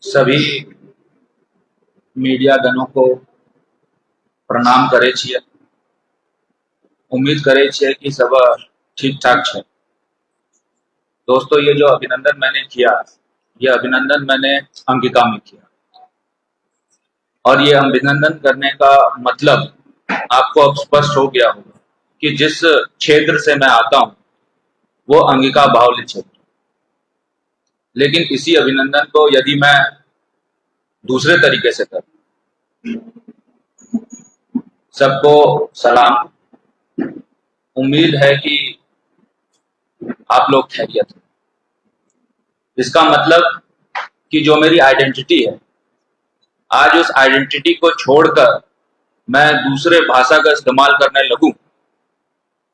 सभी मीडिया गणों को प्रणाम करे छिए। उम्मीद करे छिए कि सब ठीक ठाक है। दोस्तों, ये जो अभिनंदन मैंने किया, ये अभिनंदन मैंने अंगिका में किया और ये अभिनंदन करने का मतलब आपको अब स्पष्ट हो गया होगा कि जिस क्षेत्र से मैं आता हूं वो अंगिका बाहुल्य क्षेत्र। लेकिन इसी अभिनंदन को यदि मैं दूसरे तरीके से करूं, सबको सलाम, उम्मीद है कि आप लोग खैरियत हैं। इसका मतलब कि जो मेरी आइडेंटिटी है, आज उस आइडेंटिटी को छोड़कर मैं दूसरे भाषा का इस्तेमाल करने लगूं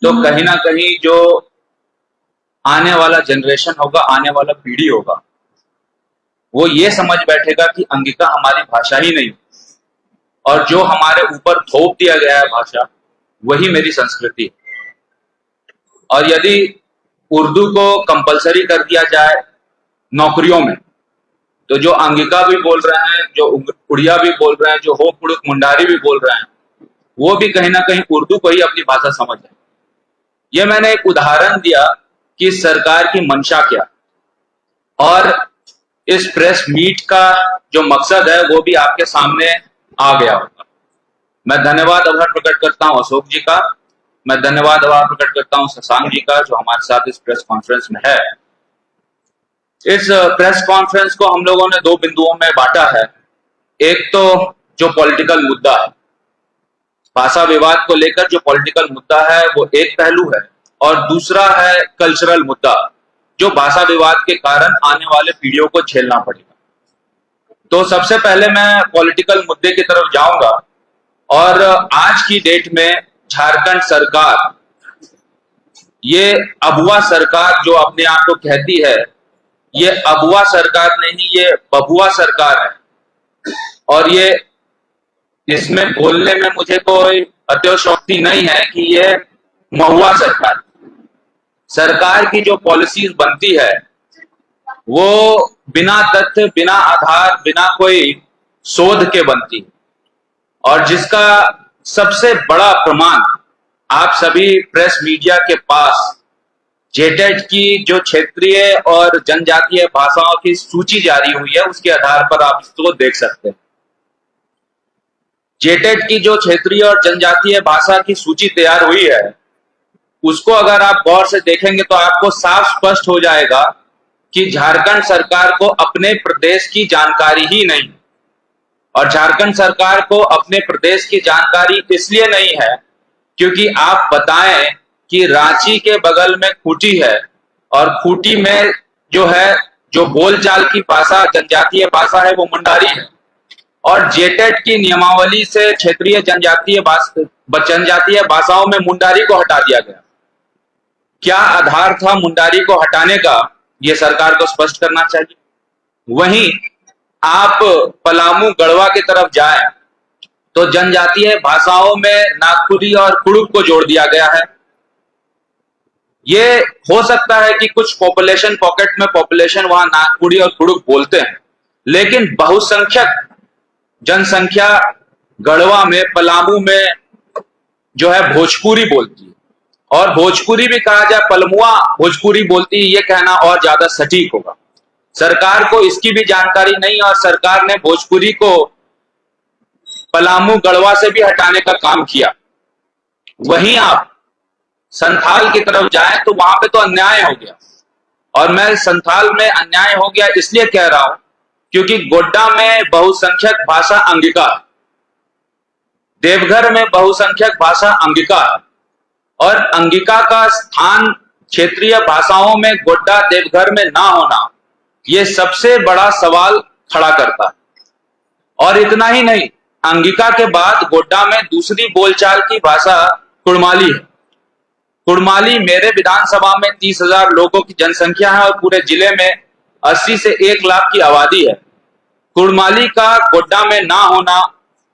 तो कहीं ना कहीं जो आने वाला जनरेशन होगा, आने वाला पीढ़ी होगा, वो ये समझ बैठेगा कि अंगिका हमारी भाषा ही नहीं और जो हमारे ऊपर थोप दिया गया है भाषा, वही मेरी संस्कृति है। और यदि उर्दू को कंपलसरी कर दिया जाए नौकरियों में, तो जो अंगिका भी बोल रहे हैं, जो उड़िया भी बोल रहे हैं, जो हो कुड़ुक मुंडारी भी बोल रहे हैं, वो भी कहीं ना कहीं उर्दू को ही अपनी भाषा समझ रहे हैं। ये मैंने एक उदाहरण दिया कि सरकार की मंशा क्या, और इस प्रेस मीट का जो मकसद है वो भी आपके सामने आ गया होगा। मैं धन्यवाद आभार प्रकट करता हूं अशोक जी का, मैं धन्यवाद आभार प्रकट करता हूं शशांक जी का जो हमारे साथ इस प्रेस कॉन्फ्रेंस में है। इस प्रेस कॉन्फ्रेंस को हम लोगों ने दो बिंदुओं में बांटा है। एक तो जो पॉलिटिकल मुद्दा है, भाषा विवाद को लेकर जो पॉलिटिकल मुद्दा है वो एक पहलू है, और दूसरा है कल्चरल मुद्दा, जो भाषा विवाद के कारण आने वाले पीढ़ियों को झेलना पड़ेगा। तो सबसे पहले मैं पॉलिटिकल मुद्दे की तरफ जाऊंगा, और आज की डेट में झारखंड सरकार, ये अबुआ सरकार जो अपने आप को कहती है, ये अबुआ सरकार नहीं, ये बबुआ सरकार है। और ये इसमें बोलने में मुझे कोई अतिशयोक्ति नहीं है कि ये महुआ सरकार। सरकार की जो पॉलिसीज बनती है वो बिना तथ्य, बिना आधार, बिना कोई शोध के बनती है, और जिसका सबसे बड़ा प्रमाण आप सभी प्रेस मीडिया के पास जेटेट की जो क्षेत्रीय और जनजातीय भाषाओं की सूची जारी हुई है, उसके आधार पर आप इसको देख सकते हैं। जेटेट की जो क्षेत्रीय और जनजातीय भाषा की सूची तैयार हुई है, उसको अगर आप गौर से देखेंगे तो आपको साफ स्पष्ट हो जाएगा कि झारखंड सरकार को अपने प्रदेश की जानकारी ही नहीं। और झारखंड सरकार को अपने प्रदेश की जानकारी इसलिए नहीं है क्योंकि आप बताएं कि रांची के बगल में खूंटी है, और खूंटी में जो है, जो बोलचाल की भाषा, जनजातीय भाषा है, वो मुंडारी है। और जेटेट की नियमावली से क्षेत्रीय जनजातीय भाषाओं में मुंडारी को हटा दिया गया। क्या आधार था मुंडारी को हटाने का, यह सरकार को स्पष्ट करना चाहिए। वहीं आप पलामू गढ़वा की तरफ जाएं तो जनजातीय भाषाओं में नागपुरी और कुड़ुक को जोड़ दिया गया है। ये हो सकता है कि कुछ पॉपुलेशन पॉकेट में पॉपुलेशन वहां नागपुरी और कुड़ुक बोलते हैं, लेकिन बहुसंख्यक जनसंख्या गढ़वा में, पलामू में जो है भोजपुरी बोलती है, और भोजपुरी भी कहा जाए, पलमुआ भोजपुरी बोलती है, ये कहना और ज्यादा सटीक होगा। सरकार को इसकी भी जानकारी नहीं, और सरकार ने भोजपुरी को पलामू गढ़वा से भी हटाने का काम किया। वहीं आप संथाल की तरफ जाएं तो वहां पे तो अन्याय हो गया, और मैं संथाल में अन्याय हो गया इसलिए कह रहा हूं क्योंकि गोड्डा में बहुसंख्यक भाषा अंगिका है, देवघर में बहुसंख्यक भाषा अंगिका है, और अंगिका का स्थान क्षेत्रीय भाषाओं में गोड्डा देवघर में ना होना, यह सबसे बड़ा सवाल खड़ा करता है। और इतना ही नहीं, अंगिका के बाद गोड्डा में दूसरी बोलचाल की भाषा कुड़माली है। कुड़माली मेरे विधानसभा में 30,000 लोगों की जनसंख्या है और पूरे जिले में 80 से 1 लाख की आबादी है। कुड़माली का गोड्डा में ना होना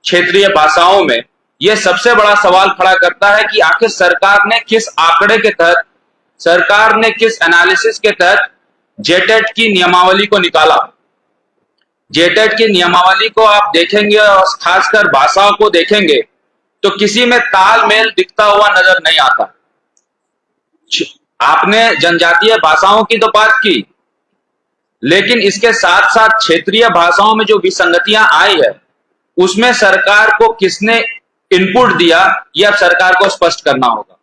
क्षेत्रीय भाषाओं में, यह सबसे बड़ा सवाल खड़ा करता है कि आखिर सरकार ने किस आंकड़े के तहत, सरकार ने किस एनालिसिस के तहत जेटेट की नियमावली को निकाला। जेटेट की नियमावली को आप देखेंगे और खासकर भाषाओं को देखेंगे तो किसी में तालमेल दिखता हुआ नजर नहीं आता। आपने जनजातीय भाषाओं की तो बात की, लेकिन इसके साथ साथ क्षेत्रीय भाषाओं में जो विसंगतियां आई है उसमें सरकार को किसने इनपुट दिया, यह सरकार को स्पष्ट करना होगा।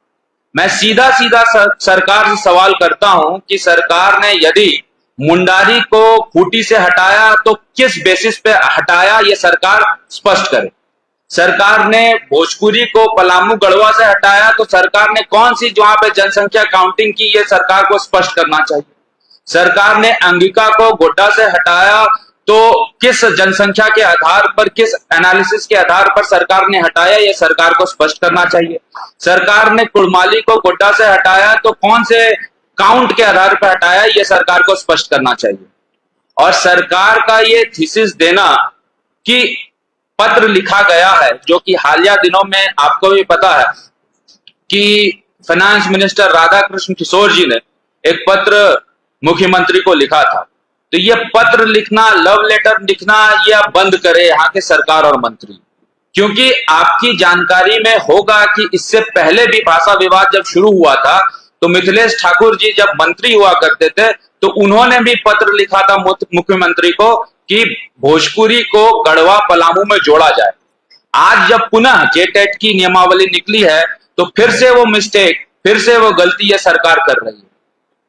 मैं सीधा सीधा सरकार से सवाल करता हूं कि सरकार ने यदि मुंडारी को खूंटी से हटाया तो किस बेसिस पे हटाया, यह सरकार स्पष्ट करे। सरकार ने भोजपुरी को पलामू गढ़वा से हटाया तो सरकार ने कौन सी वहां पे जनसंख्या काउंटिंग की, यह सरकार को स्पष्ट करना चाहिए। सरकार ने अंगिका को गोड्डा से हटाया तो किस जनसंख्या के आधार पर, किस एनालिसिस के आधार पर सरकार ने हटाया, यह सरकार को स्पष्ट करना चाहिए। सरकार ने कुड़माली को गोड्डा से हटाया तो कौन से काउंट के आधार पर हटाया, यह सरकार को स्पष्ट करना चाहिए। और सरकार का यह थीसिस देना कि पत्र लिखा गया है, जो कि हालिया दिनों में आपको भी पता है कि फाइनेंस मिनिस्टर राधाकृष्ण किशोर जी ने एक पत्र मुख्यमंत्री को लिखा था, तो यह पत्र लिखना, लव लेटर लिखना, यह बंद करे यहाँ के सरकार और मंत्री। क्योंकि आपकी जानकारी में होगा कि इससे पहले भी भाषा विवाद जब शुरू हुआ था तो मिथिलेश ठाकुर जी जब मंत्री हुआ करते थे तो उन्होंने भी पत्र लिखा था मुख्यमंत्री को कि भोजपुरी को गढ़वा पलामू में जोड़ा जाए। आज जब पुनः जेटेट की नियमावली निकली है तो फिर से वो मिस्टेक, फिर से वो गलती ये सरकार कर रही है।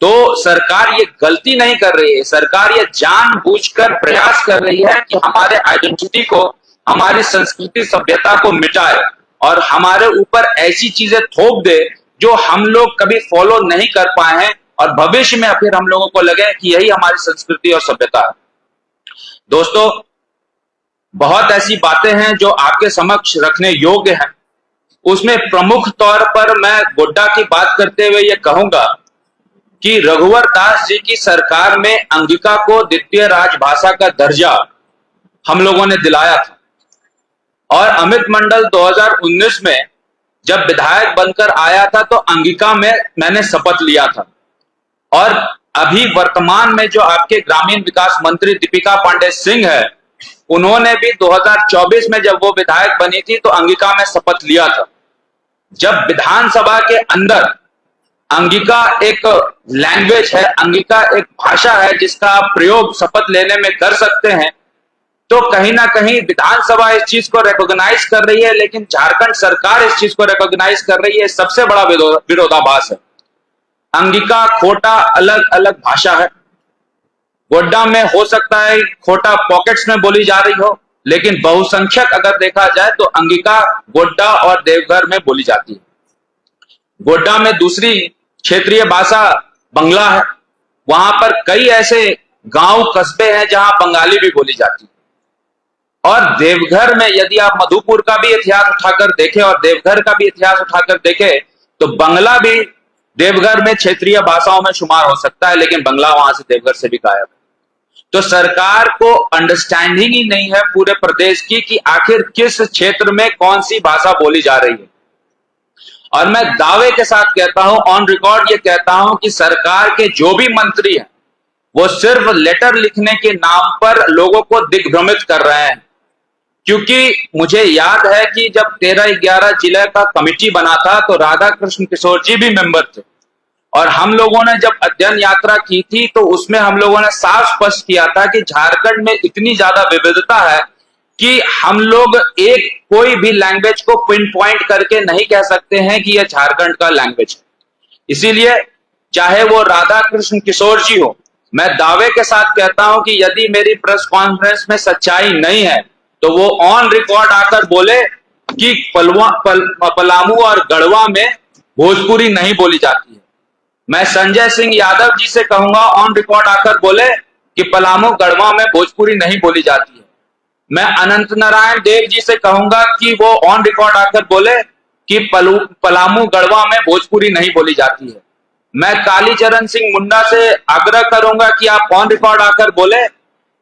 तो सरकार ये गलती नहीं कर रही है, सरकार ये जानबूझकर प्रयास कर रही है कि हमारे आइडेंटिटी को, हमारी संस्कृति सभ्यता को मिटाए और हमारे ऊपर ऐसी चीजें थोप दे जो हम लोग कभी फॉलो नहीं कर पाए हैं और भविष्य में फिर हम लोगों को लगे कि यही हमारी संस्कृति और सभ्यता है। दोस्तों, बहुत ऐसी बातें हैं जो आपके समक्ष रखने योग्य हैं। उसमें प्रमुख तौर पर मैं गोड्डा की बात करते हुए ये कहूंगा कि रघुवर दास जी की सरकार में अंगिका को द्वितीय राजभाषा का दर्जा हम लोगों ने दिलाया था और अमित मंडल 2019 में जब विधायक बनकर आया था तो अंगिका में मैंने शपथ लिया था। और अभी वर्तमान में जो आपके ग्रामीण विकास मंत्री दीपिका पांडे सिंह है, उन्होंने भी 2024 में जब वो विधायक बनी थी तो अंगिका में शपथ लिया था। जब विधानसभा के अंदर अंगिका एक लैंग्वेज है, अंगिका एक भाषा है जिसका आप प्रयोग शपथ लेने में कर सकते हैं, तो कहीं ना कहीं विधानसभा इस चीज को रिकॉग्नाइज कर रही है, लेकिन झारखंड सरकार इस चीज को रिकॉग्नाइज कर रही है। सबसे बड़ा विरोधाभास है। अंगिका खोटा अलग अलग भाषा है। गोड्डा में हो सकता है खोटा पॉकेट्स में बोली जा रही हो, लेकिन बहुसंख्यक अगर देखा जाए तो अंगिका गोड्डा और देवघर में बोली जाती है। गोड्डा में दूसरी क्षेत्रीय भाषा बंगला है। वहां पर कई ऐसे गांव कस्बे हैं जहां बंगाली भी बोली जाती है। और देवघर में यदि आप मधुपुर का भी इतिहास उठाकर देखें और देवघर का भी इतिहास उठाकर देखें तो बंगला भी देवघर में क्षेत्रीय भाषाओं में शुमार हो सकता है, लेकिन बंगला वहां से देवघर से भी गायब है। तो सरकार को अंडरस्टैंडिंग ही नहीं है पूरे प्रदेश की कि आखिर किस क्षेत्र में कौन सी भाषा बोली जा रही है। और मैं दावे के साथ कहता हूं, ऑन रिकॉर्ड ये कहता हूं कि सरकार के जो भी मंत्री हैं वो सिर्फ लेटर लिखने के नाम पर लोगों को दिग्भ्रमित कर रहे हैं। क्योंकि मुझे याद है कि जब 13-11 जिले का कमिटी बना था तो राधाकृष्ण किशोर जी भी मेंबर थे और हम लोगों ने जब अध्ययन यात्रा की थी तो उसमें हम लोगों ने साफ स्पष्ट किया था कि झारखंड में इतनी ज्यादा विविधता है कि हम लोग एक कोई भी लैंग्वेज को पिन पॉइंट करके नहीं कह सकते हैं कि यह झारखंड का लैंग्वेज है। इसीलिए चाहे वो राधाकृष्ण किशोर जी हो, मैं दावे के साथ कहता हूं कि यदि मेरी प्रेस कॉन्फ्रेंस में सच्चाई नहीं है तो वो ऑन रिकॉर्ड आकर बोले कि पलामू और गढ़वा में भोजपुरी नहीं बोली जाती है। मैं संजय सिंह यादव जी से कहूंगा ऑन रिकॉर्ड आकर बोले कि पलामू गढ़वा में भोजपुरी नहीं बोली जाती है। मैं अनंत नारायण देव जी से कहूंगा कि वो ऑन रिकॉर्ड आकर बोले कि पलामू गढ़वा में भोजपुरी नहीं बोली जाती है। मैं कालीचरण सिंह मुंडा से आग्रह करूंगा कि आप ऑन रिकॉर्ड आकर बोले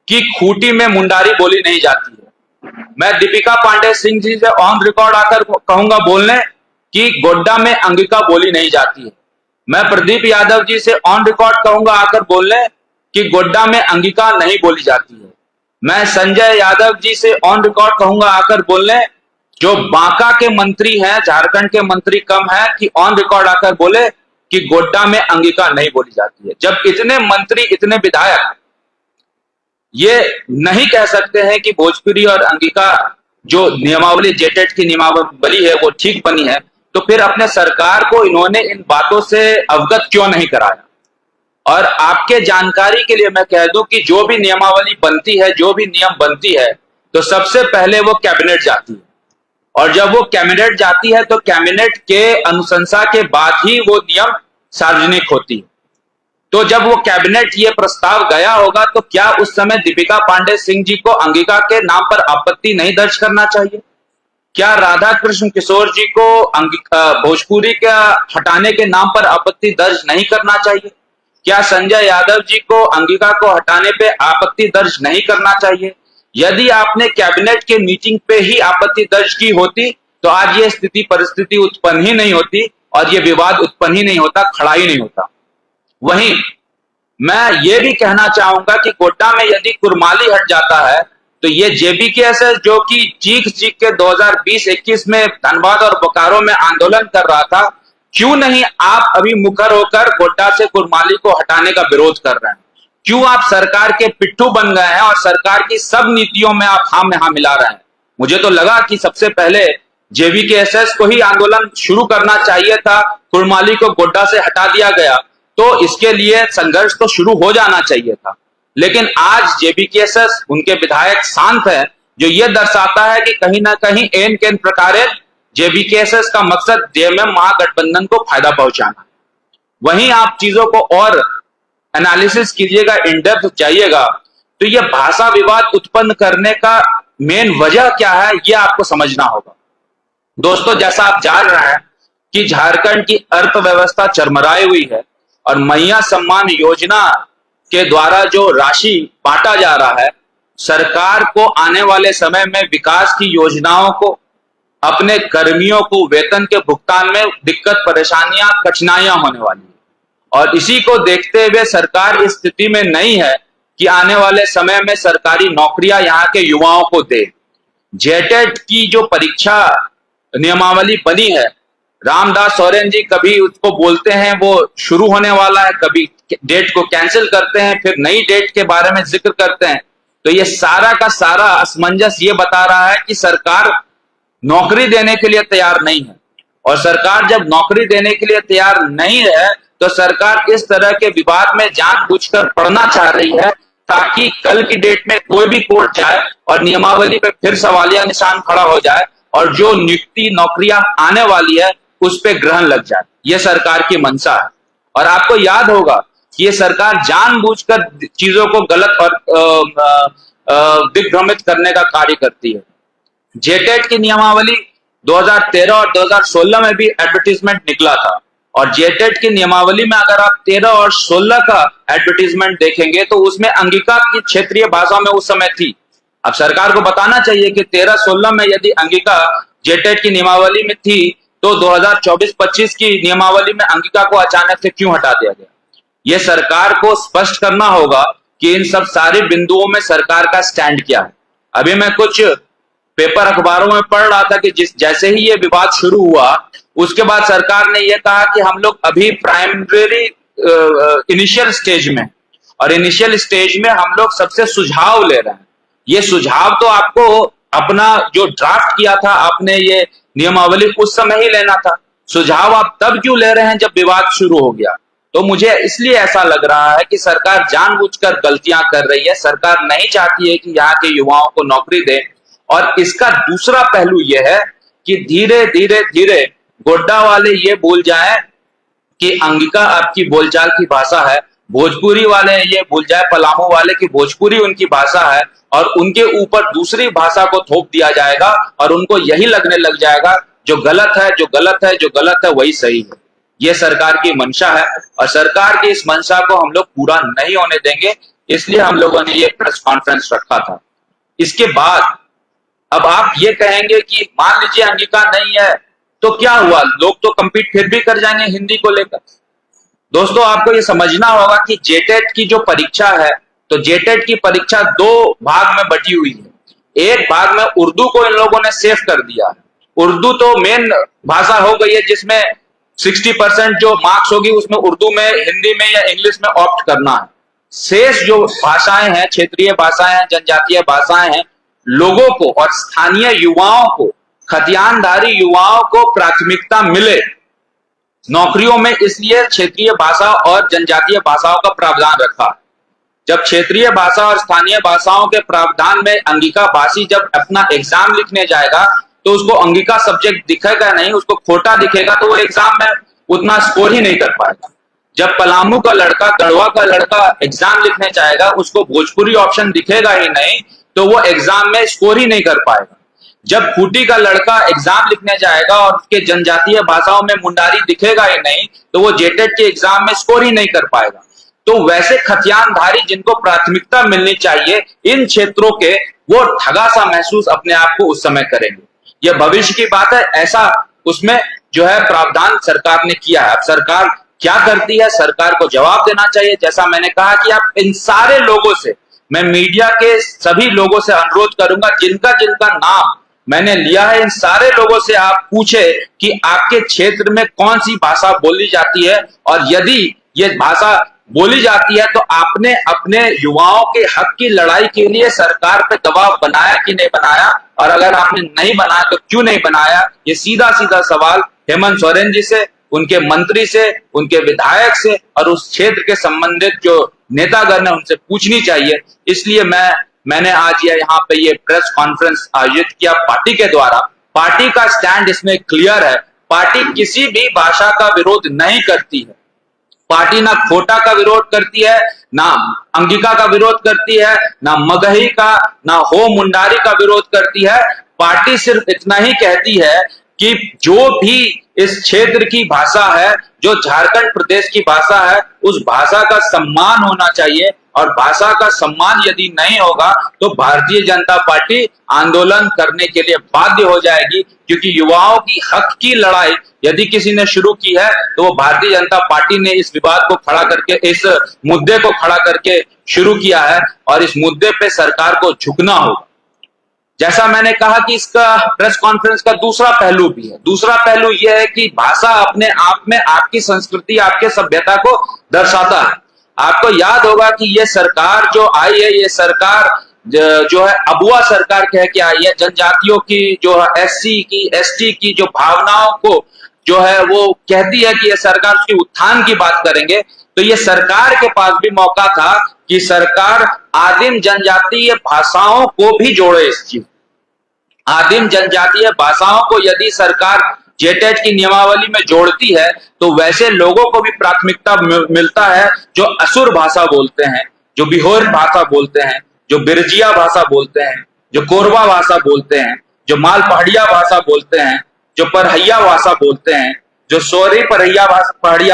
कि खूंटी में मुंडारी बोली नहीं जाती है। मैं दीपिका पांडे सिंह जी से ऑन रिकॉर्ड आकर कहूंगा बोलने कि गोड्डा में अंगिका बोली नहीं जाती है। मैं प्रदीप यादव जी से ऑन रिकॉर्ड कहूंगा आकर बोलने कि गोड्डा में अंगिका नहीं बोली जाती है। मैं संजय यादव जी से ऑन रिकॉर्ड कहूंगा आकर बोलने, जो बांका के मंत्री हैं, झारखंड के मंत्री कम है कि ऑन रिकॉर्ड आकर बोले कि गोड्डा में अंगिका नहीं बोली जाती है। जब इतने मंत्री, इतने विधायक ये नहीं कह सकते हैं कि भोजपुरी और अंगिका जो नियमावली, जेटेट की नियमावली है वो ठीक बनी है, तो फिर अपने सरकार को इन्होंने इन बातों से अवगत क्यों नहीं कराया। और आपके जानकारी के लिए मैं कह दूं कि जो भी नियमावली बनती है, जो भी नियम बनती है, तो सबसे पहले वो कैबिनेट जाती है, और जब वो कैबिनेट जाती है तो कैबिनेट के अनुशंसा के बाद ही वो नियम सार्वजनिक होती है। तो जब वो कैबिनेट ये प्रस्ताव गया होगा तो क्या उस समय दीपिका पांडे सिंह जी को अंगिका के नाम पर आपत्ति नहीं दर्ज करना चाहिए? क्या राधा कृष्ण किशोर जी को भोजपुरी का हटाने के नाम पर आपत्ति दर्ज नहीं करना चाहिए? क्या संजय यादव जी को अंगिका को हटाने पे आपत्ति दर्ज नहीं करना चाहिए? यदि आपने कैबिनेट के मीटिंग पे ही आपत्ति दर्ज की होती तो आज ये स्थिति परिस्थिति उत्पन्न ही नहीं होती और ये विवाद उत्पन्न ही नहीं होता, खड़ा ही नहीं होता। वहीं मैं ये भी कहना चाहूंगा कि गोड्डा में यदि कुरमाली हट जाता है तो ये जेबीकेएसएस जो कि चीख चीख के 2020-21 में धनबाद और बोकारो में आंदोलन कर रहा था, क्यों नहीं आप अभी मुखर होकर गोड्डा से कुरमाली को हटाने का विरोध कर रहे हैं? क्यों आप सरकार के पिट्ठू बन गए हैं और सरकार की सब नीतियों में आप हाँ में हाँ मिला रहे हैं? मुझे तो लगा कि सबसे पहले जेबीकेएसएस को ही आंदोलन शुरू करना चाहिए था, कुरमाली को गोड्डा से हटा दिया गया तो इसके लिए संघर्ष तो शुरू हो जाना चाहिए था। लेकिन आज जेबीकेएसएस, उनके विधायक शांत है, जो ये दर्शाता है कि कहीं ना कहीं एन केन प्रकारे जेबीकेएसएस का मकसद जेएमएम महागठबंधन को फायदा पहुंचाना। वहीं आप चीजों को और एनालिसिस कीजिएगा, इन डेप्थ जाइएगा, तो ये भाषा विवाद उत्पन्न करने का मेन वजह क्या है ये आपको समझना होगा। दोस्तों, जैसा आप जान रहे हैं कि झारखंड की अर्थव्यवस्था चरमराई हुई है और मैया सम्मान योजना के द्वारा जो राशि बांटा जा रहा है, सरकार को आने वाले समय में विकास की योजनाओं को, अपने कर्मियों को वेतन के भुगतान में दिक्कत, परेशानियां, कठिनाइयां होने वाली है। और इसी को देखते हुए सरकार इस स्थिति में नहीं है कि आने वाले समय में सरकारी नौकरियां यहाँ के युवाओं को दे। जेटेट की जो परीक्षा नियमावली बनी है, रामदास सोरेन जी कभी उसको बोलते हैं वो शुरू होने वाला है, कभी डेट को कैंसिल करते हैं, फिर नई डेट के बारे में जिक्र करते हैं। तो ये सारा का सारा असमंजस ये बता रहा है कि सरकार नौकरी देने के लिए तैयार नहीं है। और सरकार जब नौकरी देने के लिए तैयार नहीं है तो सरकार इस तरह के विवाद में जानबूझकर पड़ना चाह रही है ताकि कल की डेट में कोई भी कोर्ट जाए और नियमावली पे फिर सवालिया निशान खड़ा हो जाए और जो नियुक्ति नौकरियां आने वाली है उस पे ग्रहण लग जाए। ये सरकार की मंशा है। और आपको याद होगा कि ये सरकार जानबूझकर चीजों को गलत और दिग्भ्रमित करने का कार्य करती है। जेटेट की नियमावली 2013 और 2016 में भी एडवर्टीजमेंट निकला था, और जेटेट की नियमावली में अगर आप 13 और 16 का एडवर्टीजमेंट देखेंगे तो उसमें अंगिका की क्षेत्रीय भाषा में उस समय थी। अब सरकार को बताना चाहिए कि 13-16 में यदि अंगिका जेटेट की नियमावली में थी तो 2024-25 की नियमावली में अंगिका को अचानक से क्यों हटा दिया गया। यह सरकार को स्पष्ट करना होगा कि इन सब सारे बिंदुओं में सरकार का स्टैंड क्या है। अभी मैं कुछ पेपर अखबारों में पढ़ रहा था कि जैसे ही ये विवाद शुरू हुआ उसके बाद सरकार ने यह कहा कि हम लोग अभी प्राइमरी इनिशियल स्टेज में, और इनिशियल स्टेज में हम लोग सबसे सुझाव ले रहे हैं। ये सुझाव तो आपको अपना जो ड्राफ्ट किया था आपने ये नियमावली उस समय ही लेना था, सुझाव आप तब क्यों ले रहे हैं जब विवाद शुरू हो गया। तो मुझे इसलिए ऐसा लग रहा है कि सरकार जानबूझकर गलतियां कर रही है। सरकार नहीं चाहती है कि यहाँ के युवाओं को नौकरी दे। और इसका दूसरा पहलू यह है कि धीरे धीरे धीरे गोड्डा वाले ये भूल जाएं कि अंगिका आपकी बोलचाल की भाषा है, भोजपुरी वाले ये भूल जाए, पलामू वाले की भोजपुरी उनकी भाषा है, और उनके ऊपर दूसरी भाषा को थोप दिया जाएगा और उनको यही लगने लग जाएगा जो गलत है, जो गलत है, जो गलत है वही सही है। ये सरकार की मंशा है और सरकार की इस मंशा को हम लोग पूरा नहीं होने देंगे, इसलिए हम लोगों ने ये प्रेस कॉन्फ्रेंस रखा था। इसके बाद अब आप ये कहेंगे कि मान लीजिए अंगिका नहीं है तो क्या हुआ, लोग तो कंपीट फिर भी कर जाएंगे हिंदी को लेकर। दोस्तों, आपको ये समझना होगा कि जेटेट की जो परीक्षा है तो जेटेट की परीक्षा दो भाग में बटी हुई है। एक भाग में उर्दू को इन लोगों ने सेफ कर दिया है। उर्दू तो मेन भाषा हो गई है जिसमें 60% जो मार्क्स होगी उसमें उर्दू में, हिंदी में या इंग्लिश में ऑप्ट करना है। शेष जो भाषाएं हैं, क्षेत्रीय भाषाएं हैं, जनजातीय भाषाएं हैं, लोगों को और स्थानीय युवाओं को, खतियानधारी युवाओं को प्राथमिकता मिले नौकरियों में, इसलिए क्षेत्रीय भाषा और जनजातीय भाषाओं का प्रावधान रखा। जब क्षेत्रीय भाषा और स्थानीय भाषाओं के प्रावधान में अंगिका भाषी जब अपना एग्जाम लिखने जाएगा तो उसको अंगिका सब्जेक्ट दिखेगा नहीं, उसको खोटा दिखेगा, तो वो एग्जाम में उतना स्कोर ही नहीं कर पाएगा। जब पलामू का लड़का, गढ़वा का लड़का एग्जाम लिखने जाएगा, उसको भोजपुरी ऑप्शन दिखेगा ही नहीं, तो वो एग्जाम में स्कोर ही नहीं कर पाएगा। जब खूंटी का लड़का एग्जाम लिखने जाएगा और उसके जनजातीय भाषाओं में मुंडारी दिखेगा ही नहीं, तो वो जेटेट के एग्जाम में स्कोर ही नहीं कर पाएगा। तो वैसे खतियानधारी जिनको प्राथमिकता मिलनी चाहिए इन क्षेत्रों के, वो ठगा सा महसूस अपने आप को उस समय करेंगे। यह भविष्य की बात है, ऐसा उसमें जो है प्रावधान सरकार ने किया है। अब सरकार क्या करती है, सरकार को जवाब देना चाहिए। जैसा मैंने कहा कि आप इन सारे लोगों से, मैं मीडिया के सभी लोगों से अनुरोध करूंगा, जिनका जिनका नाम मैंने लिया है, इन सारे लोगों से आप पूछे कि आपके क्षेत्र में कौन सी भाषा बोली जाती है, और यदि ये भाषा बोली जाती है तो आपने अपने युवाओं के हक की लड़ाई के लिए सरकार पे दबाव बनाया कि नहीं बनाया, और अगर आपने नहीं बनाया तो क्यों नहीं बनाया। ये सीधा सीधा सवाल हेमंत सोरेन जी से, उनके मंत्री से, उनके विधायक से और उस क्षेत्र के संबंधित जो नेतागण है उनसे पूछनी चाहिए। इसलिए मैंने आज यहाँ पे ये प्रेस कॉन्फ्रेंस आयोजित किया पार्टी के द्वारा। पार्टी का स्टैंड इसमें क्लियर है, पार्टी किसी भी भाषा का विरोध नहीं करती है। पार्टी ना खोटा का विरोध करती है, ना अंगिका का विरोध करती है, ना मगही का, ना हो मुंडारी का विरोध करती है। पार्टी सिर्फ इतना ही कहती है कि जो भी इस क्षेत्र की भाषा है, जो झारखंड प्रदेश की भाषा है, उस भाषा का सम्मान होना चाहिए, और भाषा का सम्मान यदि नहीं होगा तो भारतीय जनता पार्टी आंदोलन करने के लिए बाध्य हो जाएगी। क्योंकि युवाओं की हक की लड़ाई यदि किसी ने शुरू की है तो वो भारतीय जनता पार्टी ने इस विवाद को खड़ा करके, इस मुद्दे को खड़ा करके शुरू किया है, और इस मुद्दे पे सरकार को झुकना होगा। जैसा मैंने कहा कि इसका प्रेस कॉन्फ्रेंस का दूसरा पहलू भी है। दूसरा पहलू यह है कि भाषा अपने आप में आपकी संस्कृति, आपके सभ्यता को दर्शाता है। आपको याद होगा कि ये सरकार जो आई है, ये सरकार जो है अबुआ सरकार कह के आई है। जनजातियों की, जो है एससी की, एसटी की जो भावनाओं को जो है वो कहती है कि ये सरकार उसकी उत्थान की बात करेंगे। तो ये सरकार के पास भी मौका था कि सरकार आदिम जनजातीय भाषाओं को भी जोड़े। इस चीज आदिम जनजातीय भाषाओं को यदि सरकार जेटेट की नियमावली में जोड़ती है तो वैसे लोगों को भी प्राथमिकता मिलता है जो असुर भाषा बोलते हैं, जो बिहोर भाषा बोलते हैं, जो बिरजिया भाषा बोलते हैं, जो कोरबा भाषा बोलते हैं, जो माल पहाड़िया भाषा बोलते हैं, जो परहैया भाषा बोलते हैं, जो सोरी पहाड़िया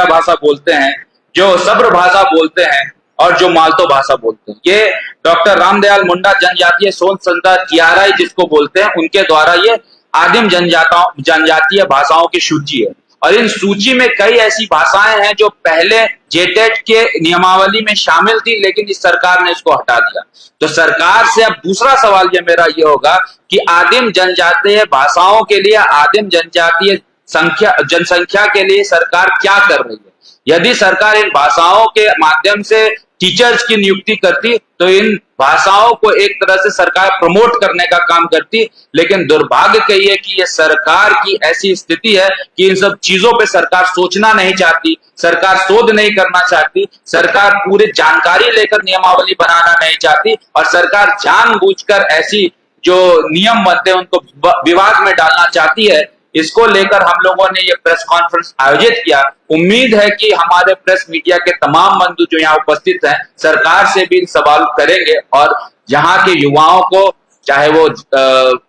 भाषा बोलते हैं, जो सब्र भाषा बोलते हैं, और जो मालतो भाषा बोलते हैं। ये डॉक्टर रामदयाल मुंडा जनजातीय शोध संस्था TRI जिसको बोलते हैं, उनके द्वारा ये आदिम जनजातीय भाषाओं की सूची है। और इन सूची में कई ऐसी भाषाएं हैं जो पहले जेटेट के नियमावली में शामिल थी, लेकिन इस सरकार ने इसको हटा दिया। तो सरकार से अब दूसरा सवाल मेरा ये होगा कि आदिम जनजातीय भाषाओं के लिए, आदिम जनजातीय जनसंख्या के लिए सरकार क्या कर रही है। यदि सरकार इन भाषाओं के माध्यम से टीचर्स की नियुक्ति करती तो इन भाषाओं को एक तरह से सरकार प्रमोट करने का काम करती। लेकिन दुर्भाग्य कही है कि ये सरकार की ऐसी स्थिति है कि इन सब चीजों पे सरकार सोचना नहीं चाहती, सरकार शोध नहीं करना चाहती, सरकार पूरी जानकारी लेकर नियमावली बनाना नहीं चाहती, और सरकार जानबूझकर ऐसी जो नियम बनते हैं उनको विवाद में डालना चाहती है। इसको लेकर हम लोगों ने ये प्रेस कॉन्फ्रेंस आयोजित किया। उम्मीद है कि हमारे प्रेस मीडिया के तमाम बंधु जो यहाँ उपस्थित हैं सरकार से भी सवाल करेंगे, और यहाँ के युवाओं को, चाहे वो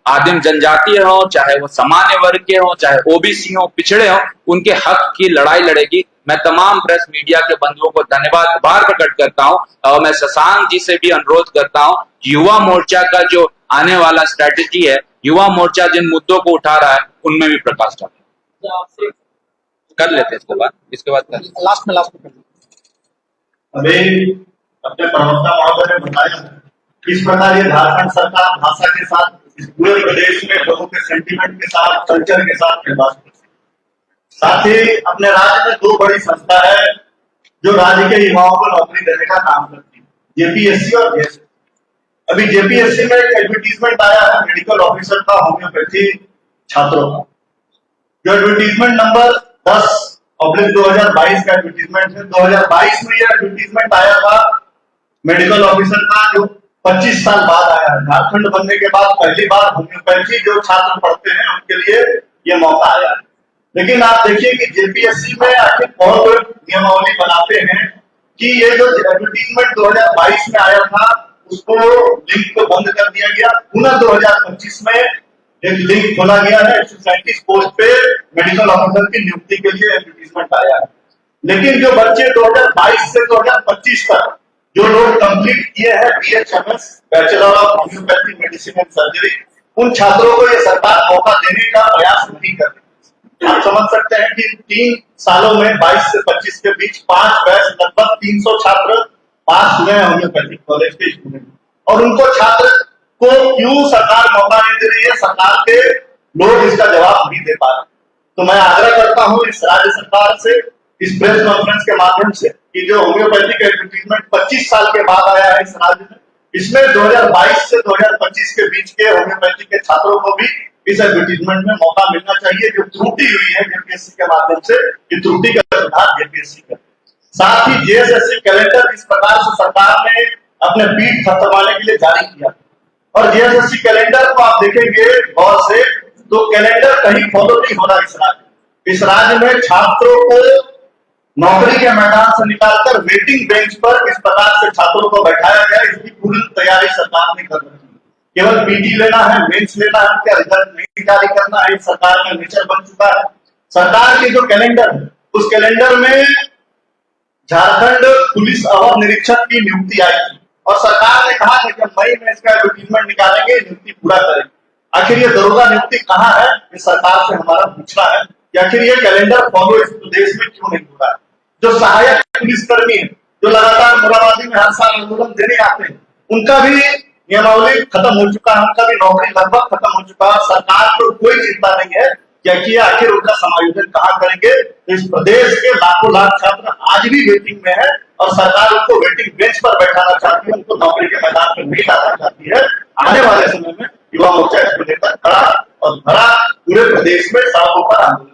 आदिम जनजातीय हो, चाहे वो सामान्य वर्ग के हो, चाहे ओबीसी हो, पिछड़े हो, उनके हक की लड़ाई लड़ेगी। मैं तमाम प्रेस मीडिया के बंधुओं को धन्यवाद आभार प्रकट करता हूं, और मैं शशांक जी से भी अनुरोध करता हूं, युवा मोर्चा का जो आने वाला स्ट्रैटेजी है, युवा मोर्चा जिन मुद्दों को उठा रहा है उनमें भी प्रकाश डालें। कर लेते हैं इसके बाद कर लेते हैं। लास्ट में अभी अपने प्रवक्ता महोदय ने बताया किस प्रकार ये झारखंड सरकार भाषा के साथ इस पूरे प्रदेश में लोगों के सेंटीमेंट के साथ, कल्चर के साथ खिलवाड़ करती है। साथ ही अपने राज्य में दो बड़ी संस्था है जो राज्य के युवाओं को नौकरी देने का काम करती है, जेपीएससी और जेएसएससी। अभी जेपीएससी में एक एडवर्टीजमेंट आया है मेडिकल ऑफिसर का होम्योपैथी छात्रों का, जो एडवर्टीजमेंट नंबर 10/2022 का एडवर्टीजमेंट है। 2022 में यह एडवर्टीजमेंट आया था मेडिकल ऑफिसर का, जो 25 साल बाद आया है। झारखंड बनने के बाद पहली बार होम्योपैथी जो छात्र पढ़ते हैं उनके लिए यह मौका आया है। लेकिन आप देखिए कि जेपीएससी में आखिर कौन लोग नियमावली बनाते हैं कि ये जो एडवर्टीजमेंट 2022 में आया था उसको लिंक को बंद कर दिया गया। पुनः 2025 में एक लिंक खोला गया है, 137 पोस्ट पे मेडिकल ऑफिसर की नियुक्ति के लिए एडवर्टीजमेंट आया है। लेकिन जो बच्चे 2022 से 2025 तक जो लोग कंप्लीट किए हैं BHMS, bachelor of homeopathy medicine and surgery, उन छात्रों को ये सरकार मौका देने का प्रयास नहीं कर रही। आप समझ सकते हैं कि 3 सालों में 22 से 25 के बीच 5 बैच लगभग 300 छात्र पास हुए हैं होम्योपैथिक कॉलेज के स्टूडेंट, और उनको छात्र को क्यों सरकार मौका नहीं दे रही है, सरकार के लोग इसका जवाब नहीं दे पा रहे। तो मैं आग्रह करता हूं इस राज्य सरकार से, इस प्रेस कॉन्फ्रेंस के माध्यम से, कि जो होम्योपैथी का एडवर्टीजमेंट 25 साल के बाद आया है इस राज्य में, इसमें 2022 से 2025 के बीच के होम्योपैथी के छात्रों को भी इस एडवर्टीजमेंट में मौका मिलना चाहिए। जो त्रुटि हुई है जेपीएससी के माध्यम से, ये त्रुटि का सुधार जेपीएससी करे। साथ ही जेएसएससी कैलेंडर इस प्रकार से सरकार ने अपने पीठ थपथपाने के लिए जारी किया, और जेएसएससी कैलेंडर को आप देखेंगे गौर से तो कैलेंडर कहीं फॉलो नहीं हो रहा इस राज्य। इस राज्य में छात्रों को नौकरी के मैदान से निकालकर वेटिंग बेंच पर इस प्रकार से छात्रों को बैठाया गया, इसकी पूरी तैयारी सरकार ने कर रखी है। केवल पीटी लेना है, मेंस लेना है, क्या रिजल्ट नहीं जारी करना है, सरकार का नेचर बन चुका है। सरकार के जो कैलेंडर है उस कैलेंडर में झारखंड पुलिस अवर निरीक्षक की नियुक्ति आई थी, और सरकार ने कहा कि मई में इसका एडवर्टीजमेंट निकालेंगे, नियुक्ति पूरा करेंगे। आखिर ये दरोगा नियुक्ति कहाँ है, इस सरकार से हमारा पूछना है कि आखिर ये कैलेंडर फॉलो इस प्रदेश में क्यों नहीं हो रहा है। जो सहायक पुलिसकर्मी है, जो लगातार मोराबादी में हर साल आंदोलन देने आते हैं, उनका भी नियमावली खत्म हो चुका है, उनका भी नौकरी लगभग खत्म हो चुका है। सरकार को कोई चिंता नहीं है कि आखिर उनका समायोजन कहाँ करेंगे। तो इस प्रदेश के लाखों लाख छात्र आज भी वेटिंग में है, और सरकार उनको वेटिंग बेंच पर बैठाना चाहती है, उनको नौकरी के मैदान पर नहीं लाना चाहती है। आने वाले समय में युवा मोर्चा इसको लेकर खड़ा और भरा पूरे प्रदेश में सड़कों पर आंदोलन